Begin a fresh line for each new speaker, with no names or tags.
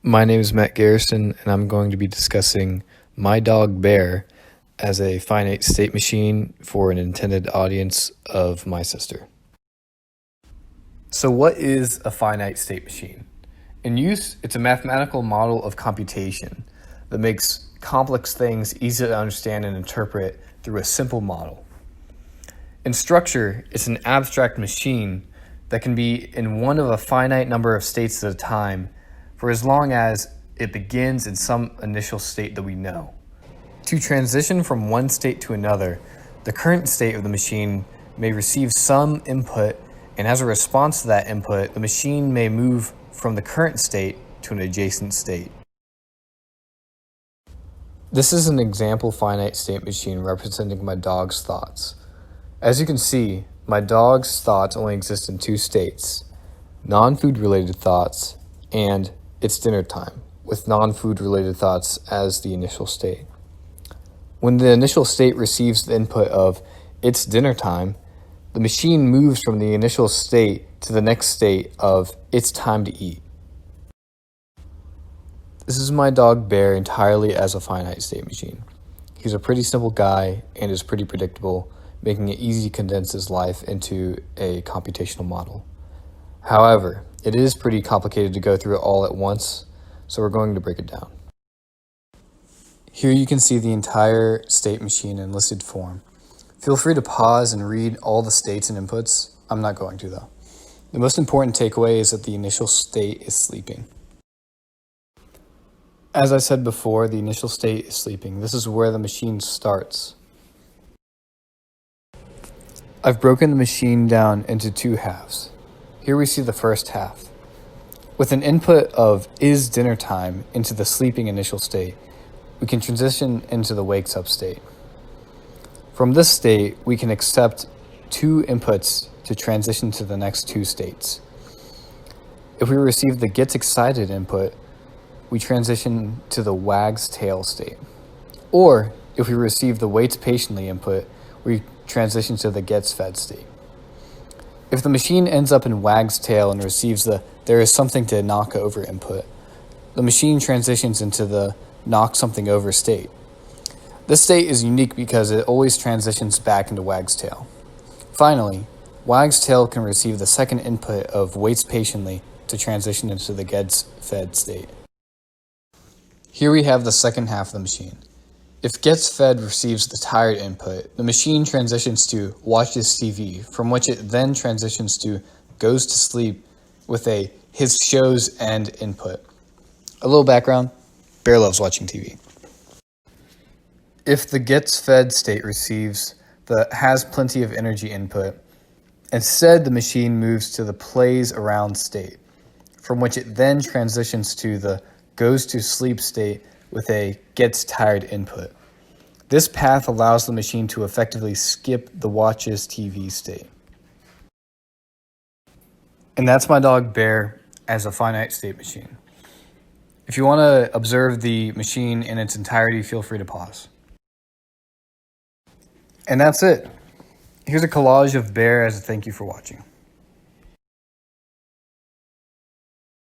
My name is Matt Garrison, and I'm going to be discussing My Dog Bear as a finite state machine for an intended audience of my sister. So what is a finite state machine? In use, it's a mathematical model of computation that makes complex things easy to understand and interpret through a simple model. In structure, it's an abstract machine that can be in one of a finite number of states at a time for as long as it begins in some initial state that we know. To transition from one state to another, the current state of the machine may receive some input, and as a response to that input, the machine may move from the current state to an adjacent state. This is an example finite state machine representing my dog's thoughts. As you can see, my dog's thoughts only exist in two states: non-food related thoughts and it's dinner time, with non-food related thoughts as the initial state. When the initial state receives the input of it's dinner time, the machine moves from the initial state to the next state of it's time to eat. This is my dog Bear entirely as a finite state machine. He's a pretty simple guy and is pretty predictable, making it easy to condense his life into a computational model. However, it is pretty complicated to go through it all at once, so we're going to break it down. Here you can see the entire state machine in listed form. Feel free to pause and read all the states and inputs. I'm not going to though. The most important takeaway is that the initial state is sleeping. As I said before, the initial state is sleeping. This is where the machine starts. I've broken the machine down into two halves. Here we see the first half. With an input of is dinner time into the sleeping initial state, we can transition into the wakes up state. From this state, we can accept two inputs to transition to the next two states. If we receive the gets excited input, we transition to the wags tail state. Or if we receive the waits patiently input, we transition to the gets fed state. If the machine ends up in wags tail and receives the there is something to knock over input, the machine transitions into the knock something over state. This state is unique because it always transitions back into wags tail. Finally, wags tail can receive the second input of waits patiently to transition into the gets fed state. Here we have the second half of the machine. If gets fed receives the tired input, the machine transitions to watches TV, from which it then transitions to goes to sleep with a his shows end input. A little background: Bear loves watching TV. If the gets fed state receives the has plenty of energy input, instead the machine moves to the plays around state, from which it then transitions to the goes to sleep state with a gets tired input. This path allows the machine to effectively skip the watches TV state. And that's my dog Bear as a finite state machine. If you want to observe the machine in its entirety, feel free to pause. And that's it. Here's a collage of Bear as a thank you for watching.